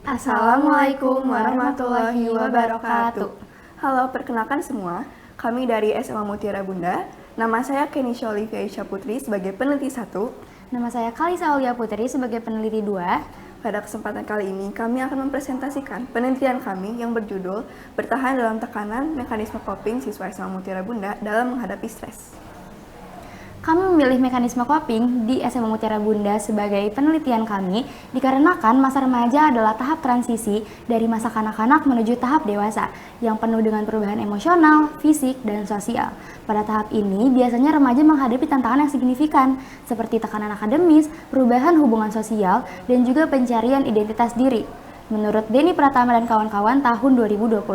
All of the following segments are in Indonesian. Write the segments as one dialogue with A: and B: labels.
A: Assalamualaikum warahmatullahi wabarakatuh. Halo, perkenalkan semua. Kami dari SMA Mutiara Bunda. Nama saya Kenisha Olivia Isha Putri sebagai peneliti 1.
B: Nama saya Kalisa Aulia Putri sebagai peneliti 2.
A: Pada kesempatan kali ini, kami akan mempresentasikan penelitian kami yang berjudul Bertahan dalam Tekanan, Mekanisme Coping Siswa SMA Mutiara Bunda dalam Menghadapi Stres.
B: Kami memilih mekanisme coping di SMA Mutiara Bunda sebagai penelitian kami dikarenakan masa remaja adalah tahap transisi dari masa kanak-kanak menuju tahap dewasa yang penuh dengan perubahan emosional, fisik, dan sosial. Pada tahap ini, biasanya remaja menghadapi tantangan yang signifikan seperti tekanan akademis, perubahan hubungan sosial, dan juga pencarian identitas diri. Menurut Denny Pratama dan kawan-kawan tahun 2021.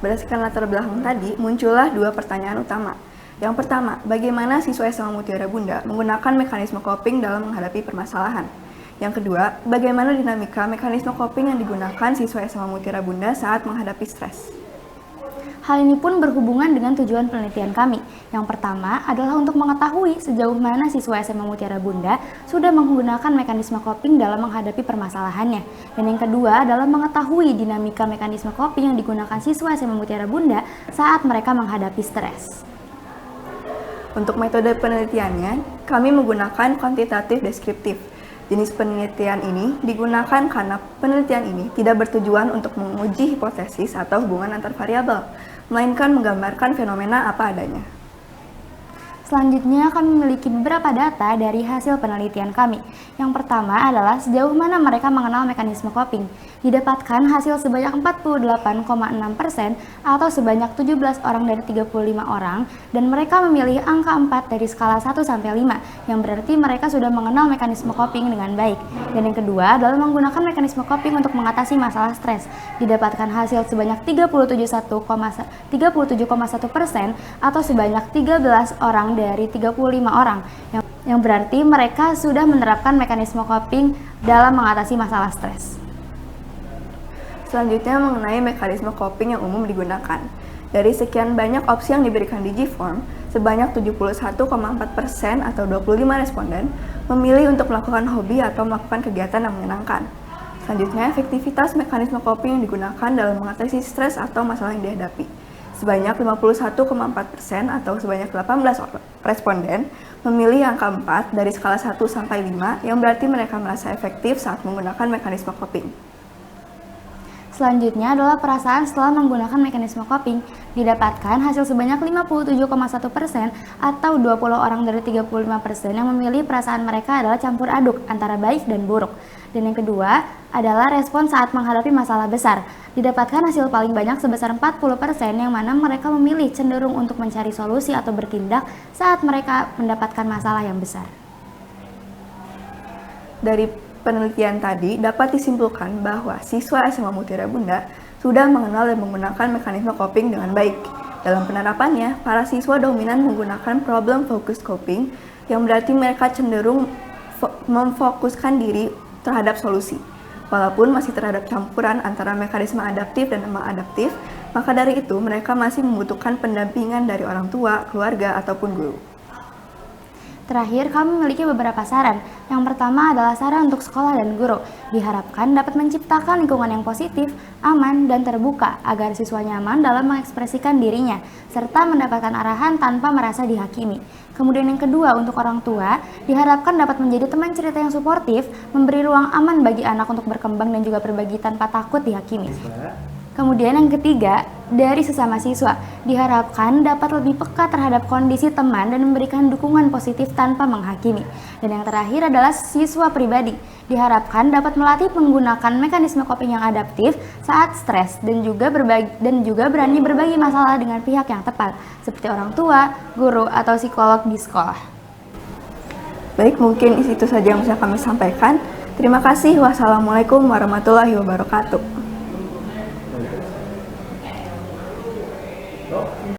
A: Berdasarkan latar belakang tadi, muncullah dua pertanyaan utama. Yang pertama, bagaimana siswa SMA Mutiara Bunda menggunakan mekanisme coping dalam menghadapi permasalahan? Yang kedua, bagaimana dinamika mekanisme coping yang digunakan siswa SMA Mutiara Bunda saat menghadapi stres?
B: Hal ini pun berhubungan dengan tujuan penelitian kami. Yang pertama adalah untuk mengetahui sejauh mana siswa SMA Mutiara Bunda sudah menggunakan mekanisme coping dalam menghadapi permasalahannya. Dan yang kedua adalah mengetahui dinamika mekanisme coping yang digunakan siswa SMA Mutiara Bunda saat mereka menghadapi stres.
A: Untuk metode penelitiannya, kami menggunakan kuantitatif deskriptif. Jenis penelitian ini digunakan karena penelitian ini tidak bertujuan untuk menguji hipotesis atau hubungan antar variabel, melainkan menggambarkan fenomena apa adanya.
B: Selanjutnya, kami memiliki beberapa data dari hasil penelitian kami. Yang pertama adalah sejauh mana mereka mengenal mekanisme coping. Didapatkan hasil sebanyak 48,6% atau sebanyak 17 orang dari 35 orang, dan mereka memilih angka 4 dari skala 1 sampai 5, yang berarti mereka sudah mengenal mekanisme coping dengan baik. Dan yang kedua adalah menggunakan mekanisme coping untuk mengatasi masalah stres. Didapatkan hasil sebanyak 37,1% atau sebanyak 13 orang dari 35 orang, yang berarti mereka sudah menerapkan mekanisme coping dalam mengatasi masalah stres.
A: Selanjutnya mengenai mekanisme coping yang umum digunakan. Dari sekian banyak opsi yang diberikan di G-Form, sebanyak 71,4% atau 25 responden memilih untuk melakukan hobi atau melakukan kegiatan yang menyenangkan. Selanjutnya, efektivitas mekanisme coping yang digunakan dalam mengatasi stres atau masalah yang dihadapi. Sebanyak 51,4% atau sebanyak 18 responden memilih angka 4 dari skala 1 sampai 5, yang berarti mereka merasa efektif saat menggunakan mekanisme coping.
B: Selanjutnya adalah perasaan setelah menggunakan mekanisme coping. Didapatkan hasil sebanyak 57,1% atau 20 orang dari 35% yang memilih perasaan mereka adalah campur aduk antara baik dan buruk. Dan yang kedua adalah respon saat menghadapi masalah besar. Didapatkan hasil paling banyak sebesar 40% yang mana mereka memilih cenderung untuk mencari solusi atau bertindak saat mereka mendapatkan masalah yang besar.
A: Dari penelitian tadi dapat disimpulkan bahwa siswa SMA Mutiara Bunda sudah mengenal dan menggunakan mekanisme coping dengan baik. Dalam penerapannya, para siswa dominan menggunakan problem focused coping, yang berarti mereka cenderung memfokuskan diri terhadap solusi. Walaupun masih terhadap campuran antara mekanisme adaptif dan maladaptif, maka dari itu mereka masih membutuhkan pendampingan dari orang tua, keluarga, ataupun guru.
B: Terakhir, kami memiliki beberapa saran. Yang pertama adalah saran untuk sekolah dan guru. Diharapkan dapat menciptakan lingkungan yang positif, aman, dan terbuka agar siswa nyaman dalam mengekspresikan dirinya, serta mendapatkan arahan tanpa merasa dihakimi. Kemudian yang kedua, untuk orang tua, diharapkan dapat menjadi teman cerita yang suportif, memberi ruang aman bagi anak untuk berkembang dan juga berbagi tanpa takut dihakimi. Kemudian yang ketiga, dari sesama siswa, diharapkan dapat lebih peka terhadap kondisi teman dan memberikan dukungan positif tanpa menghakimi. Dan yang terakhir adalah siswa pribadi, diharapkan dapat melatih menggunakan mekanisme coping yang adaptif saat stres dan juga berani berbagi masalah dengan pihak yang tepat, seperti orang tua, guru, atau psikolog di sekolah.
A: Baik, mungkin itu saja yang bisa kami sampaikan. Terima kasih. Wassalamualaikum warahmatullahi wabarakatuh.